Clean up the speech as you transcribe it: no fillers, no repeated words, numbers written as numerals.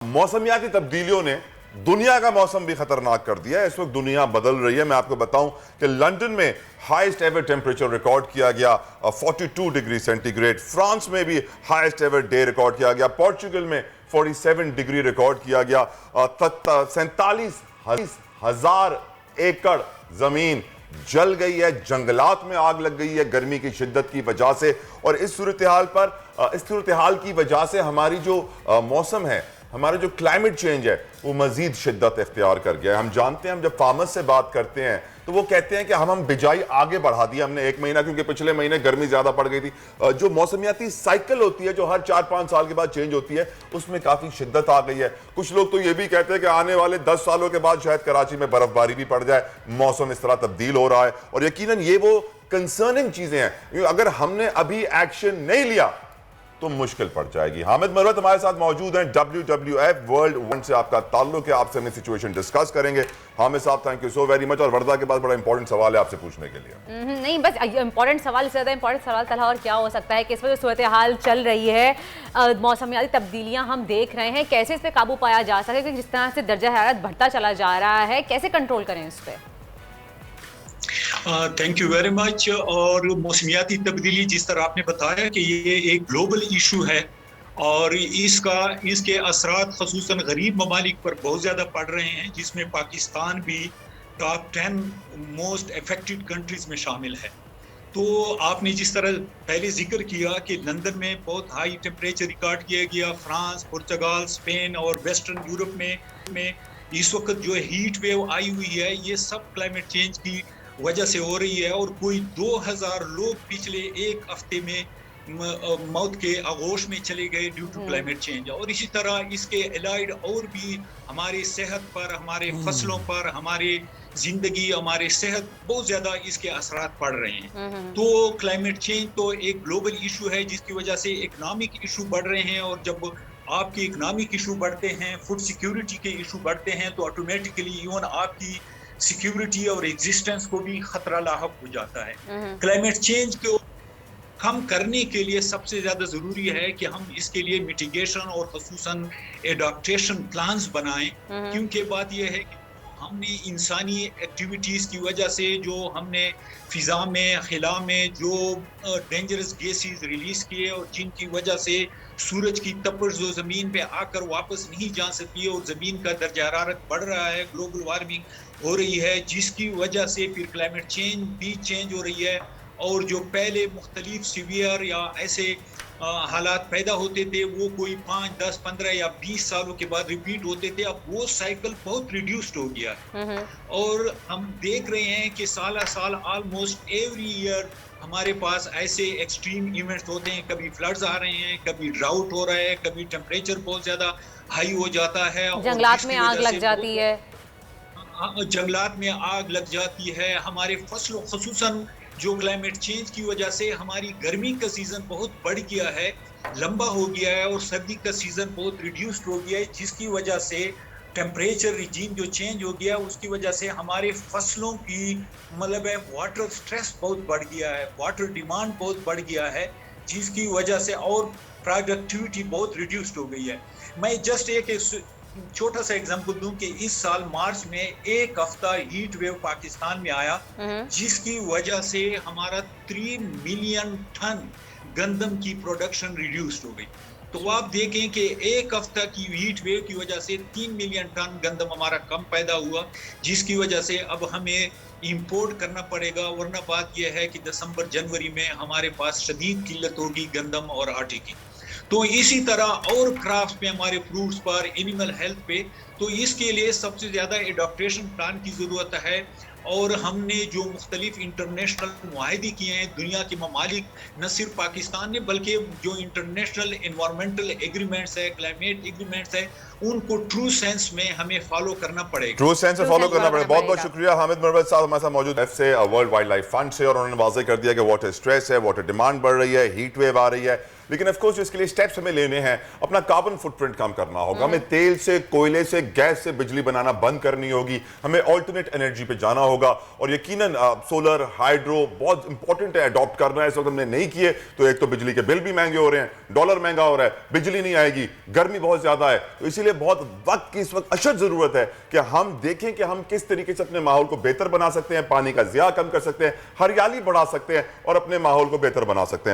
मौसमियाती तब्दीलियों ने दुनिया का मौसम भी खतरनाक कर दिया है। इस वक्त दुनिया बदल रही है। मैं आपको बताऊं कि लंदन में हाईएस्ट एवर टेम्परेचर रिकॉर्ड किया गया 42 डिग्री सेंटीग्रेड। फ्रांस में भी हाईएस्ट एवर डे रिकॉर्ड किया गया। पोर्चुगल में 47 डिग्री रिकॉर्ड किया गया। 47,000 एकड़ जमीन जल गई है, जंगलात में आग लग गई है गर्मी की शिद्दत की वजह से। और इस सूरत हाल की वजह से हमारी जो मौसम है, हमारा जो क्लाइमेट चेंज है, वो मजीद शिद्दत इख्तियार कर गया है। हम जानते हैं, हम जब फार्मर्स से बात करते हैं तो वो कहते हैं कि हम बिजाई आगे बढ़ा दी हमने 1 महीना, क्योंकि पिछले महीने गर्मी ज्यादा पड़ गई थी। जो मौसमियाती साइकिल होती है, जो हर 4-5 साल के बाद चेंज होती है, उसमें काफी शिद्दत आ गई है। कुछ लोग तो ये भी कहते हैं कि आने वाले 10 सालों के बाद शायद कराची में बर्फबारी भी पड़ जाए। मौसम इस तरह तब्दील हो रहा है और यकीनन ये वो कंसर्निंग चीजें हैं। अगर हमने अभी एक्शन नहीं लिया तो मुश्किल पड़ जाएगी। हामिद मरवत हमारे साथ मौजूद हैं, WWF वर्ल्ड वन से आपका ताल्लुक है, आपसे हमें सिचुएशन डिस्कस करेंगे। हामिद साहब, thank you so very much. और वर्दा के बाद बड़ा इंपॉर्टेंट सवाल है आपसे पूछने के लिए। नहीं, बस इंपॉर्टेंट सवाल से ज़्यादा इंपॉर्टेंट सवाल तला और क्या हो सकता है कि इस वक्त सूरत हाल चल रही है, मौसमियाती तब्दीलियाँ हम देख रहे हैं, कैसे इस पर काबू पाया जा सके, क्योंकि जिस तरह से दर्जा हरारत बढ़ता चला जा रहा है, कैसे कंट्रोल करें इस पर? Thank you very much. और मौसमियाती तब्दीली, जिस तरह आपने बताया कि ये एक ग्लोबल इशू है और इसके असरात खसूसन गरीब ममालिक पर बहुत ज़्यादा पड़ रहे हैं, जिसमें पाकिस्तान भी टॉप 10 मोस्ट अफेक्टेड कंट्रीज में शामिल है। तो आपने जिस तरह पहले जिक्र किया कि लंदन में बहुत हाई टेम्परेचर रिकॉर्ड किया गया, फ्रांस, पुर्तगाल, स्पेन और वेस्टर्न यूरोप में इस वक्त जो हीट वेव आई हुई है, ये सब क्लाइमेट चेंज की वजह से हो रही है। और कोई 2000 लोग पिछले एक हफ्ते में मौत के आगोश में चले गए ड्यू टू क्लाइमेट चेंज। और इसी तरह इसके अलाइड और भी हमारी सेहत पर, हमारे फसलों पर, हमारे जिंदगी, हमारे सेहत बहुत ज्यादा इसके असरात पड़ रहे हैं। तो क्लाइमेट चेंज तो एक ग्लोबल इशू है, जिसकी वजह से इकोनॉमिक इशू बढ़ रहे हैं। और जब आपके इकोनॉमिक इशू बढ़ते हैं, फूड सिक्योरिटी के इशू बढ़ते हैं, तो ऑटोमेटिकली इवन आपकी सिक्योरिटी और एग्जिस्टेंस को भी खतरा लाहक हो जाता है। क्लाइमेट चेंज को कम करने के लिए सबसे ज्यादा जरूरी है कि हम इसके लिए मिटिगेशन और खसूसन एडाप्टेशन प्लान्स बनाएं। क्योंकि बात यह है कि हमने इंसानी एक्टिविटीज की वजह से जो हमने फिजा में, खिला में जो डेंजरस गैसेस रिलीज किए और जिनकी वजह से सूरज की तपश जो जमीन पे आकर वापस नहीं जा सकती और जमीन का दर्जा हरारत बढ़ रहा है, ग्लोबल वार्मिंग हो रही है, जिसकी वजह से फिर क्लाइमेट चेंज भी चेंज हो रही है। और जो पहले मुख्तलिफ सीवियर या ऐसे हालात पैदा होते थे, वो कोई 5, 10, 15 या 20 सालों के बाद रिपीट होते थे। अब वो साइकिल बहुत रिड्यूस्ड हो गया है। और हम देख रहे हैं कि साल साल ऑलमोस्ट एवरी ईयर हमारे पास ऐसे एक्सट्रीम इवेंट्स होते हैं। कभी फ्लड्स आ रहे हैं, कभी ड्राउट हो रहा है, कभी टेम्परेचर बहुत ज्यादा हाई हो जाता है, जंगलात में आग लग जाती है, जंगलात में आग लग जाती है। हमारे फसलों, खसूसन जो क्लाइमेट चेंज की वजह से हमारी गर्मी का सीजन बहुत बढ़ गया है, लंबा हो गया है, और सर्दी का सीजन बहुत रिड्यूस्ड हो गया है, जिसकी वजह से टेम्परेचर रिजीम जो चेंज हो गया, उसकी वजह से हमारे फसलों की मतलब है वाटर स्ट्रेस बहुत बढ़ गया है, वाटर डिमांड बहुत बढ़ गया है, जिसकी वजह से और प्रोडक्टिविटी बहुत रिड्यूस्ड हो गई है। मैं जस्ट एक छोटा सा एग्जांपल दूं कि इस साल मार्च में एक हफ्ता हीट वेव पाकिस्तान में आया, जिसकी वजह से हमारा 3 मिलियन टन गंदम की प्रोडक्शन रिड्यूस्ड हो गई। तो आप देखें कि एक हफ्ता की हीट वेव की वजह से 3 मिलियन टन गंदम हमारा कम पैदा हुआ, जिसकी वजह से अब हमें इंपोर्ट करना पड़ेगा। वरना बात यह है कि दिसंबर जनवरी में हमारे पास शदीद किल्लत होगी गंदम और आटे की। तो इसी तरह और क्राफ्ट पे, हमारे फ्रूट्स पर, एनिमल हेल्थ पे, तो इसके लिए सबसे ज़्यादा एडॉप्टेशन प्लान की ज़रूरत है। और हमने जो मुख्तलिफ इंटरनेशनल मुआहदे किए हैं दुनिया के ममालिक, न सिर्फ पाकिस्तान ने, बल्कि जो इंटरनेशनल एनवायरमेंटल एग्रीमेंट्स है, क्लाइमेट एग्रीमेंट्स है, उनको ट्रू सेंस में हमें फॉलो करना पड़ेगा। ट्रू सेंस में फॉलो करना पड़ेगा। बहुत बहुत शुक्रिया। हामिद मरवत साहब हमारे साथ मौजूद एफ से, वर्ल्ड वाइल्ड लाइफ फंड से, और उन्होंने वाज़ेह कर दिया कि वाटर स्ट्रेस है, वाटर डिमांड बढ़ रही है, हीट वेव आ रही है। लेकिन ऑफ कोर्स इसके लिए स्टेप्स हमें लेने हैं। अपना कार्बन फुटप्रिंट कम करना होगा, हमें तेल से, कोयले से, गैस से बिजली बनाना बंद करनी होगी, हमें ऑल्टरनेट एनर्जी पे जाना होगा और यकीनन सोलर, हाइड्रो बहुत इंपॉर्टेंट है अडॉप्ट करना है। इस वक्त हमने नहीं किए तो एक तो बिजली के बिल भी महंगे हो रहे हैं, डॉलर महंगा हो रहा है, बिजली नहीं आएगी, गर्मी बहुत ज्यादा है, तो इसीलिए बहुत वक्त की इस वक्त अशद जरूरत है कि हम देखें कि हम किस तरीके से अपने माहौल को बेहतर बना सकते हैं, पानी का ज़िया कम कर सकते हैं, हरियाली बढ़ा सकते हैं और अपने माहौल को बेहतर बना सकते हैं।